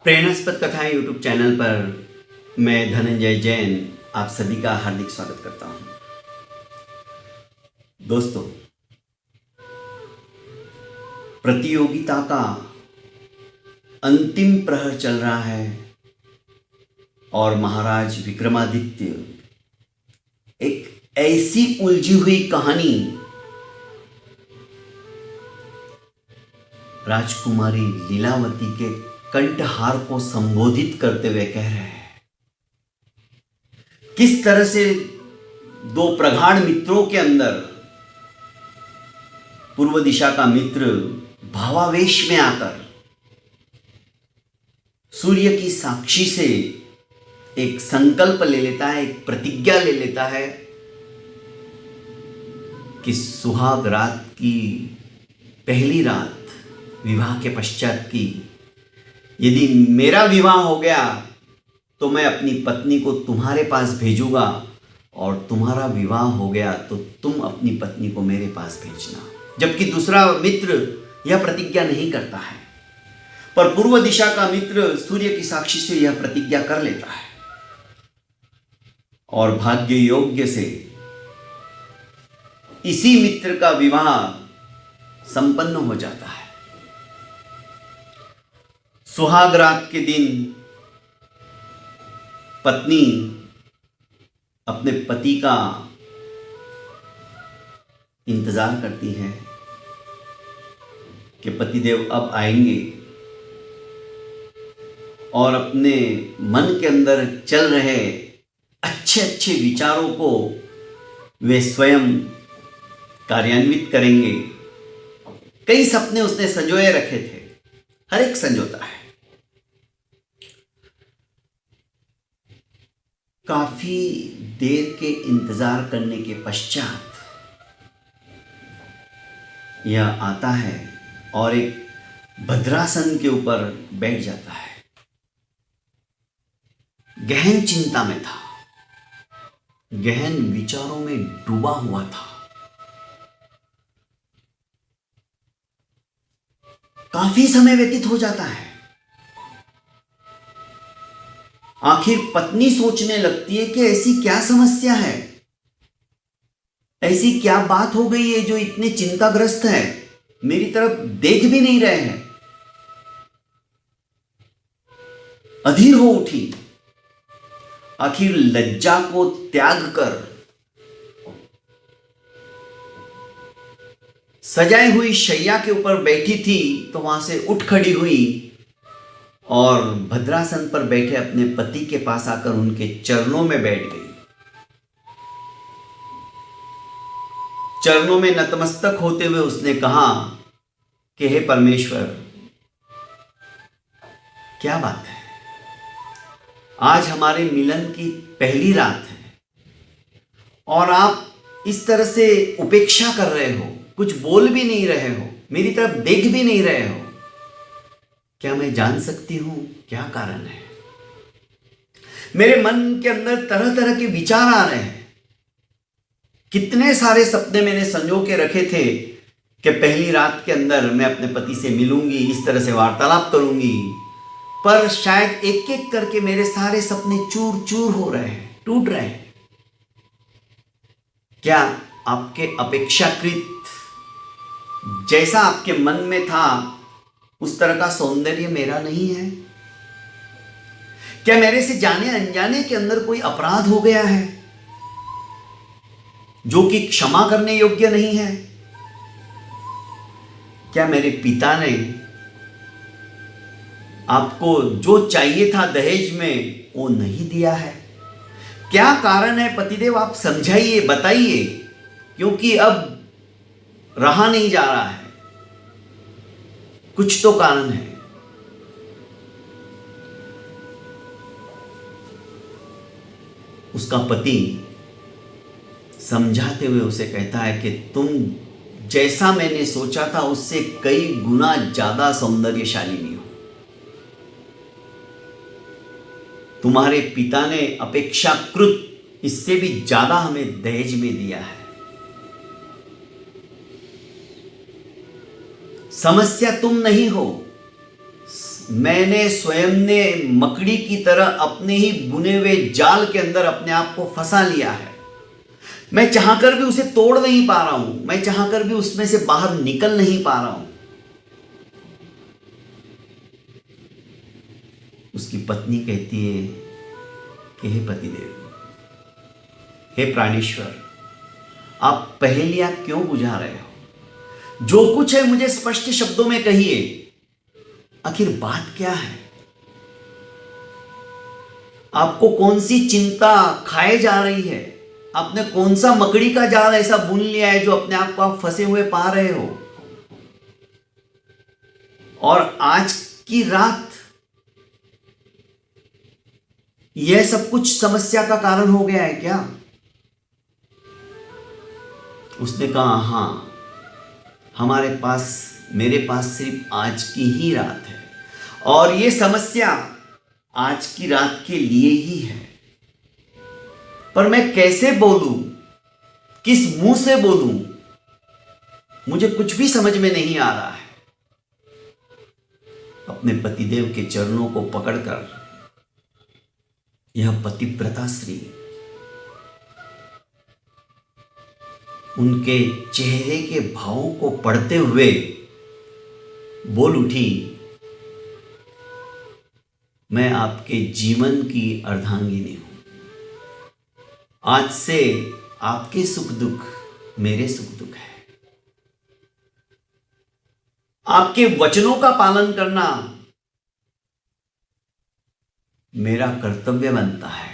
प्रेरणास्पद कथाएं YouTube channel पर मैं धनंजय जैन आप सभी का हार्दिक स्वागत करता हूं। दोस्तों, प्रतियोगिता का अंतिम प्रहर चल रहा है और महाराज विक्रमादित्य एक ऐसी उलझी हुई कहानी राजकुमारी लीलावती के कंठहार को संबोधित करते हुए कह रहे हैं। किस तरह से दो प्रगाढ़ मित्रों के अंदर पूर्व दिशा का मित्र भावावेश में आकर सूर्य की साक्षी से एक संकल्प ले लेता है, एक प्रतिज्ञा ले लेता है कि सुहाग रात की पहली रात विवाह के पश्चात की, यदि मेरा विवाह हो गया तो मैं अपनी पत्नी को तुम्हारे पास भेजूंगा और तुम्हारा विवाह हो गया तो तुम अपनी पत्नी को मेरे पास भेजना। जबकि दूसरा मित्र यह प्रतिज्ञा नहीं करता है, पर पूर्व दिशा का मित्र सूर्य की साक्षी से यह प्रतिज्ञा कर लेता है और भाग्य योग्य से इसी मित्र का विवाह संपन्न हो जाता है। सुहाग रात के दिन पत्नी अपने पति का इंतजार करती है कि पतिदेव अब आएंगे, और अपने मन के अंदर चल रहे अच्छे अच्छे विचारों को वे स्वयं कार्यान्वित करेंगे। कई सपने उसने संजोए रखे थे, हर एक संजोता है। काफी देर के इंतजार करने के पश्चात यह आता है और एक भद्रासन के ऊपर बैठ जाता है। गहन चिंता में था, गहन विचारों में डूबा हुआ था। काफी समय व्यतीत हो जाता है। आखिर पत्नी सोचने लगती है कि ऐसी क्या समस्या है, ऐसी क्या बात हो गई है जो इतने चिंताग्रस्त है, मेरी तरफ देख भी नहीं रहे हैं। अधीर हो उठी। आखिर लज्जा को त्याग कर सजाई हुई शैया के ऊपर बैठी थी तो वहां से उठ खड़ी हुई और भद्रासन पर बैठे अपने पति के पास आकर उनके चरणों में बैठ गई। चरणों में नतमस्तक होते हुए उसने कहा कि हे परमेश्वर, क्या बात है, आज हमारे मिलन की पहली रात है और आप इस तरह से उपेक्षा कर रहे हो, कुछ बोल भी नहीं रहे हो, मेरी तरफ देख भी नहीं रहे हो। क्या मैं जान सकती हूं क्या कारण है? मेरे मन के अंदर तरह तरह के विचार आ रहे हैं। कितने सारे सपने मैंने संजो के रखे थे कि पहली रात के अंदर मैं अपने पति से मिलूंगी, इस तरह से वार्तालाप करूंगी, पर शायद एक एक करके मेरे सारे सपने चूर चूर हो रहे हैं, टूट रहे हैं। क्या आपके अपेक्षाकृत जैसा आपके मन में था उस तरह का सौंदर्य मेरा नहीं है? क्या मेरे से जाने अनजाने के अंदर कोई अपराध हो गया है जो कि क्षमा करने योग्य नहीं है? क्या मेरे पिता ने आपको जो चाहिए था दहेज में वो नहीं दिया है? क्या कारण है पतिदेव, आप समझाइए, बताइए, क्योंकि अब रहा नहीं जा रहा है। कुछ तो कारण है। उसका पति समझाते हुए उसे कहता है कि तुम जैसा मैंने सोचा था उससे कई गुना ज्यादा सौंदर्यशालिनी हो। तुम्हारे पिता ने अपेक्षाकृत इससे भी ज्यादा हमें दहेज में दिया है। समस्या तुम नहीं हो, मैंने स्वयं ने मकड़ी की तरह अपने ही बुने हुए जाल के अंदर अपने आप को फंसा लिया है। मैं चाहकर भी उसे तोड़ नहीं पा रहा हूं, मैं चाहकर भी उसमें से बाहर निकल नहीं पा रहा हूं। उसकी पत्नी कहती है कि हे पतिदेव, हे प्राणेश्वर, आप पहेलियां क्यों बुझा रहे हो? जो कुछ है मुझे स्पष्ट शब्दों में कहिए, आखिर बात क्या है? आपको कौन सी चिंता खाए जा रही है? आपने कौन सा मकड़ी का जाल ऐसा बुन लिया है जो अपने आप को आप फंसे हुए पा रहे हो? और आज की रात यह सब कुछ समस्या का कारण हो गया है क्या? उसने कहा, हां, मेरे पास सिर्फ आज की ही रात है और यह समस्या आज की रात के लिए ही है। पर मैं कैसे बोलूं, किस मुंह से बोलूं, मुझे कुछ भी समझ में नहीं आ रहा है। अपने पतिदेव के चरणों को पकड़कर यह पतिव्रता स्त्री उनके चेहरे के भावों को पढ़ते हुए बोल उठी, मैं आपके जीवन की अर्धांगिनी हूं। आज से आपके सुख दुख मेरे सुख दुख है। आपके वचनों का पालन करना मेरा कर्तव्य बनता है।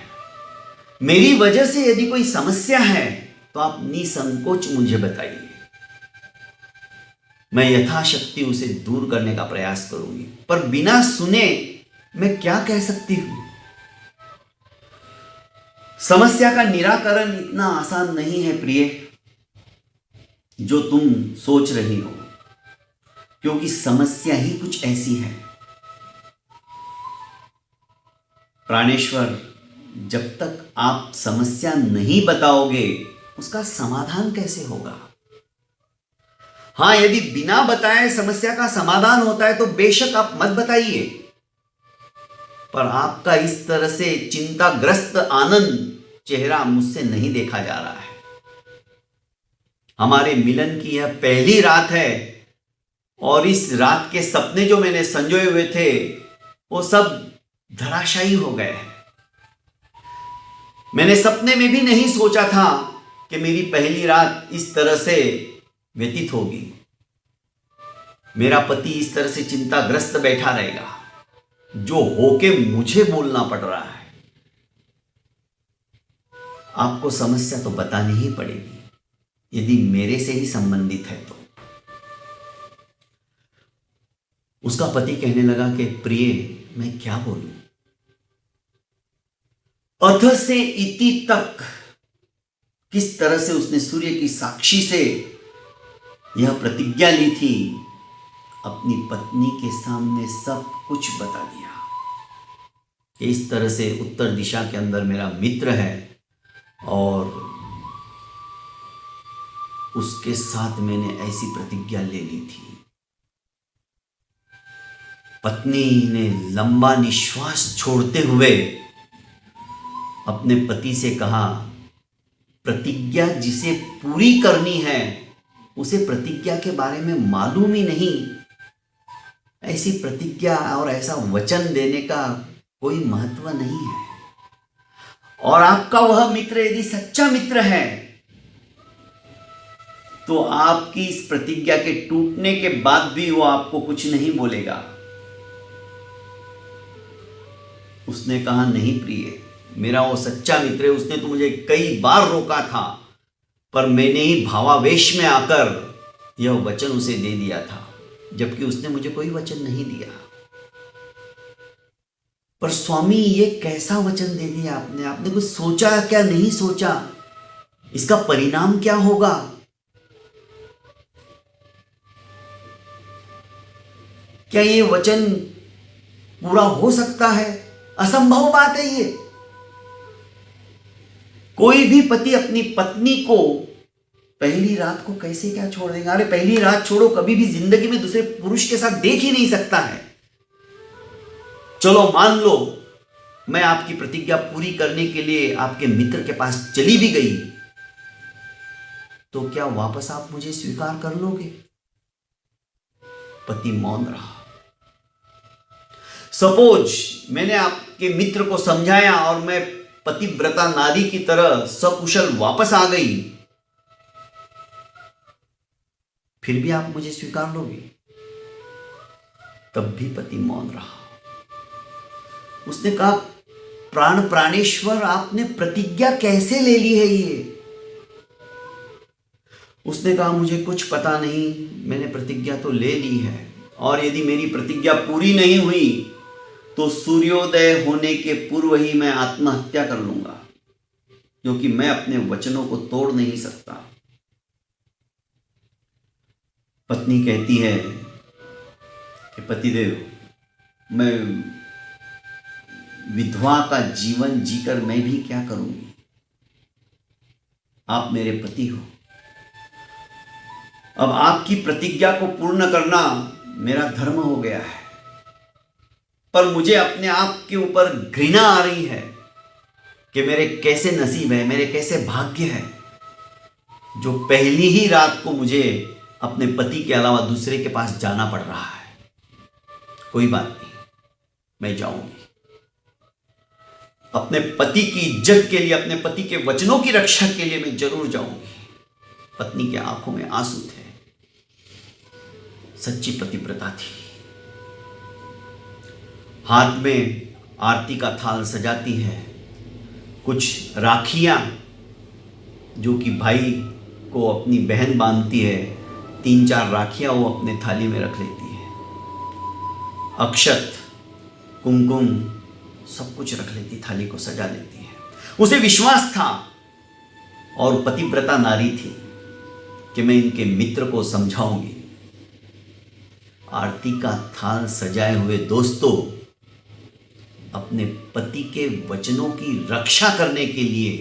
मेरी वजह से यदि कोई समस्या है तो आप निसंकोच मुझे बताइए, मैं यथाशक्ति उसे दूर करने का प्रयास करूंगी। पर बिना सुने मैं क्या कह सकती हूं? समस्या का निराकरण इतना आसान नहीं है प्रिय, जो तुम सोच रही हो, क्योंकि समस्या ही कुछ ऐसी है। प्राणेश्वर, जब तक आप समस्या नहीं बताओगे उसका समाधान कैसे होगा? हां, यदि बिना बताए समस्या का समाधान होता है तो बेशक आप मत बताइए, पर आपका इस तरह से चिंताग्रस्त आनंद चेहरा मुझसे नहीं देखा जा रहा है। हमारे मिलन की यह पहली रात है और इस रात के सपने जो मैंने संजोए हुए थे वो सब धराशायी हो गए हैं। मैंने सपने में भी नहीं सोचा था कि मेरी पहली रात इस तरह से व्यतीत होगी। मेरा पति इस तरह से चिंताग्रस्त बैठा रहेगा, जो होके मुझे बोलना पड़ रहा है। आपको समस्या तो बतानी ही पड़ेगी, यदि मेरे से ही संबंधित है तो। उसका पति कहने लगा कि प्रिय, मैं क्या बोलूं? अथ से इति तक किस तरह से उसने सूर्य की साक्षी से यह प्रतिज्ञा ली थी, अपनी पत्नी के सामने सब कुछ बता दिया कि इस तरह से उत्तर दिशा के अंदर मेरा मित्र है और उसके साथ मैंने ऐसी प्रतिज्ञा ले ली थी। पत्नी ने लंबा निश्वास छोड़ते हुए अपने पति से कहा, प्रतिज्ञा जिसे पूरी करनी है उसे प्रतिज्ञा के बारे में मालूम ही नहीं। ऐसी प्रतिज्ञा और ऐसा वचन देने का कोई महत्व नहीं है। और आपका वह मित्र यदि सच्चा मित्र है तो आपकी इस प्रतिज्ञा के टूटने के बाद भी वो आपको कुछ नहीं बोलेगा। उसने कहा, नहीं प्रिय, मेरा वो सच्चा मित्र है, उसने तो मुझे कई बार रोका था, पर मैंने ही भावावेश में आकर यह वचन उसे दे दिया था, जबकि उसने मुझे कोई वचन नहीं दिया। पर स्वामी, ये कैसा वचन दे दिया आपने? आपने कुछ सोचा क्या? नहीं सोचा? इसका परिणाम क्या होगा? क्या ये वचन पूरा हो सकता है? असंभव बात है ये। कोई भी पति अपनी पत्नी को पहली रात को कैसे क्या छोड़ देगा? अरे पहली रात छोड़ो, कभी भी जिंदगी में दूसरे पुरुष के साथ देख ही नहीं सकता है। चलो मान लो मैं आपकी प्रतिज्ञा पूरी करने के लिए आपके मित्र के पास चली भी गई, तो क्या वापस आप मुझे स्वीकार कर लोगे? पति मौन रहा। सपोज मैंने आपके मित्र को समझाया और मैं पतिव्रता नारी की तरह सकुशल वापस आ गई, फिर भी आप मुझे स्वीकार लोगे? तब भी पति मौन रहा। उसने कहा, प्राण प्राणेश्वर, आपने प्रतिज्ञा कैसे ले ली है ये? उसने कहा, मुझे कुछ पता नहीं, मैंने प्रतिज्ञा तो ले ली है, और यदि मेरी प्रतिज्ञा पूरी नहीं हुई तो सूर्योदय होने के पूर्व ही मैं आत्महत्या कर लूंगा, क्योंकि मैं अपने वचनों को तोड़ नहीं सकता। पत्नी कहती है कि पतिदेव, मैं विधवा का जीवन जीकर मैं भी क्या करूंगी? आप मेरे पति हो, अब आपकी प्रतिज्ञा को पूर्ण करना मेरा धर्म हो गया है, पर मुझे अपने आप के ऊपर घृणा आ रही है कि मेरे कैसे नसीब है, मेरे कैसे भाग्य है जो पहली ही रात को मुझे अपने पति के अलावा दूसरे के पास जाना पड़ रहा है। कोई बात नहीं, मैं जाऊंगी। अपने पति की इज्जत के लिए, अपने पति के वचनों की रक्षा के लिए मैं जरूर जाऊंगी। पत्नी के आंखों में आंसू थे, सच्ची पतिव्रता थी। हाथ में आरती का थाल सजाती है, कुछ राखियां जो कि भाई को अपनी बहन बांधती है, 3-4 राखियां वो अपने थाली में रख लेती है, अक्षत, कुमकुम सब कुछ रख लेती, थाली को सजा लेती है। उसे विश्वास था और पतिव्रता नारी थी कि मैं इनके मित्र को समझाऊंगी। आरती का थाल सजाए हुए दोस्तों अपने पति के वचनों की रक्षा करने के लिए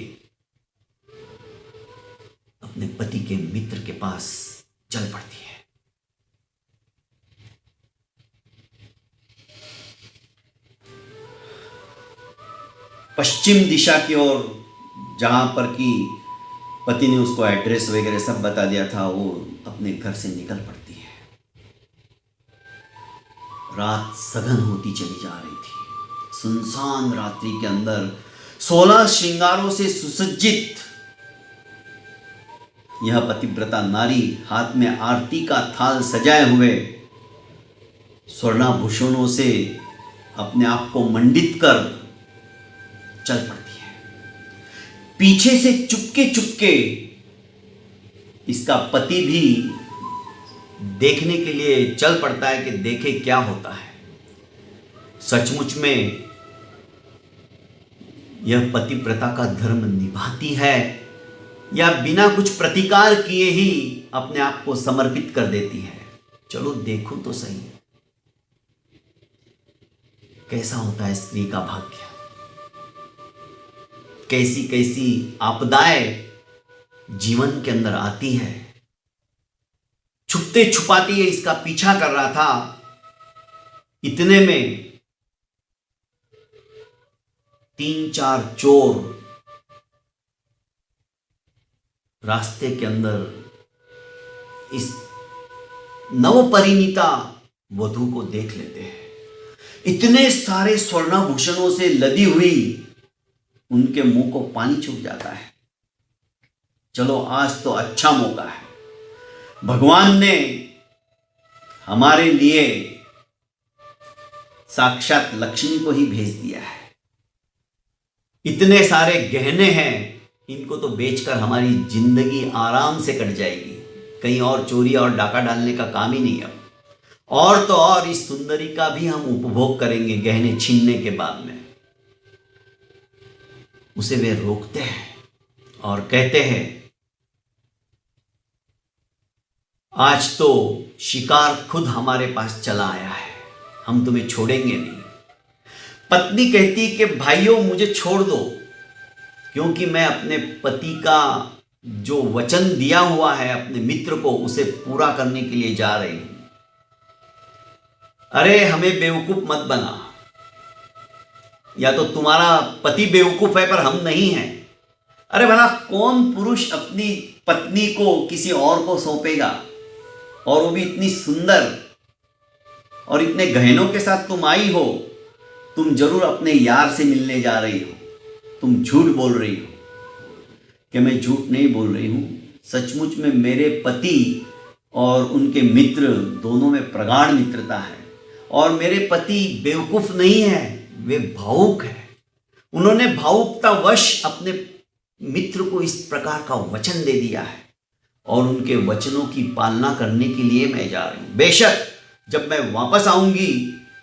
अपने पति के मित्र के पास चल पड़ती है। पश्चिम दिशा की ओर, जहां पर कि पति ने उसको एड्रेस वगैरह सब बता दिया था, वो अपने घर से निकल पड़ती है। रात सघन होती चली जा रही थी। सुनसान रात्रि के अंदर 16 श्रृंगारों से सुसज्जित यह पतिव्रता नारी हाथ में आरती का थाल सजाए हुए, स्वर्णाभूषणों से अपने आप को मंडित कर चल पड़ती है। पीछे से चुपके चुपके इसका पति भी देखने के लिए चल पड़ता है कि देखे क्या होता है। सचमुच में यह पतिव्रता का धर्म निभाती है या बिना कुछ प्रतिकार किए ही अपने आप को समर्पित कर देती है? चलो देखो तो सही कैसा होता है स्त्री का भाग्य। कैसी कैसी आपदाएं जीवन के अंदर आती है। छुपते छुपाते ये इसका पीछा कर रहा था, इतने में 3-4 चोर रास्ते के अंदर इस नवपरिणीता वधू को देख लेते हैं। इतने सारे स्वर्णाभूषणों से लदी हुई उनके मुंह को पानी छूट जाता है। चलो आज तो अच्छा मौका है, भगवान ने हमारे लिए साक्षात लक्ष्मी को ही भेज दिया है। इतने सारे गहने हैं, इनको तो बेचकर हमारी जिंदगी आराम से कट जाएगी। कहीं और चोरी और डाका डालने का काम ही नहीं है। और तो और इस सुंदरी का भी हम उपभोग करेंगे गहने छीनने के बाद में। उसे वे रोकते हैं और कहते हैं, आज तो शिकार खुद हमारे पास चला आया है, हम तुम्हें छोड़ेंगे नहीं। पत्नी कहती कि भाइयों मुझे छोड़ दो, क्योंकि मैं अपने पति का जो वचन दिया हुआ है अपने मित्र को, उसे पूरा करने के लिए जा रही हूं। अरे हमें बेवकूफ मत बना, या तो तुम्हारा पति बेवकूफ है पर हम नहीं हैं। अरे भला कौन पुरुष अपनी पत्नी को किसी और को सौंपेगा, और वो भी इतनी सुंदर और इतने गहनों के साथ तुम आई हो। तुम जरूर अपने यार से मिलने जा रही हो, तुम झूठ बोल रही हो। कि मैं झूठ नहीं बोल रही हूँ, सचमुच में मेरे पति और उनके मित्र दोनों में प्रगाढ़ मित्रता है। और मेरे पति बेवकूफ नहीं है, वे भावुक है। उन्होंने भावुकतावश अपने मित्र को इस प्रकार का वचन दे दिया है, और उनके वचनों की पालना करने के लिए मैं जा रही हूँ। बेशक जब मैं वापस आऊंगी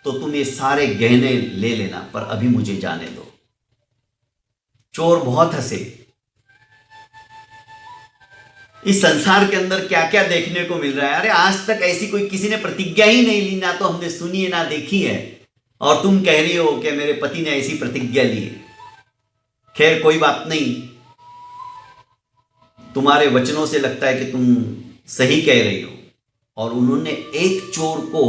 तो तुम ये सारे गहने ले लेना, पर अभी मुझे जाने दो। चोर बहुत हंसे। इस संसार के अंदर क्या क्या देखने को मिल रहा है। अरे आज तक ऐसी कोई किसी ने प्रतिज्ञा ही नहीं ली, ना तो हमने सुनी है ना देखी है, और तुम कह रही हो कि मेरे पति ने ऐसी प्रतिज्ञा ली है। खैर कोई बात नहीं, तुम्हारे वचनों से लगता है कि तुम सही कह रही हो। और उन्होंने एक चोर को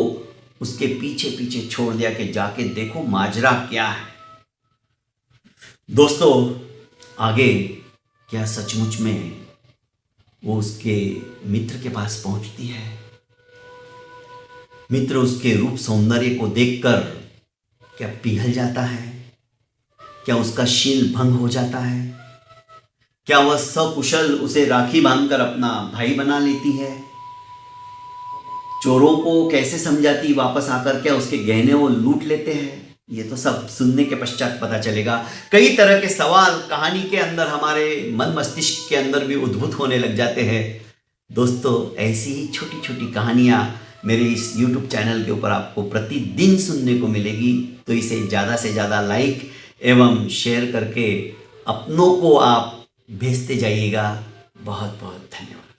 उसके पीछे पीछे छोड़ दिया कि जाके देखो माजरा क्या है। दोस्तों, आगे क्या सचमुच में वो उसके मित्र के पास पहुंचती है? मित्र उसके रूप सौंदर्य को देखकर क्या पिघल जाता है? क्या उसका शील भंग हो जाता है? क्या वह सकुशल उसे राखी बांधकर अपना भाई बना लेती है? चोरों को कैसे समझाती वापस आकर? क्या उसके गहने वो लूट लेते हैं? ये तो सब सुनने के पश्चात पता चलेगा। कई तरह के सवाल कहानी के अंदर हमारे मन मस्तिष्क के अंदर भी उद्भूत होने लग जाते हैं। दोस्तों, ऐसी ही छोटी छोटी कहानियाँ मेरे इस YouTube चैनल के ऊपर आपको प्रतिदिन सुनने को मिलेगी। तो इसे ज़्यादा से ज़्यादा लाइक एवं शेयर करके अपनों को आप भेजते जाइएगा। बहुत बहुत धन्यवाद।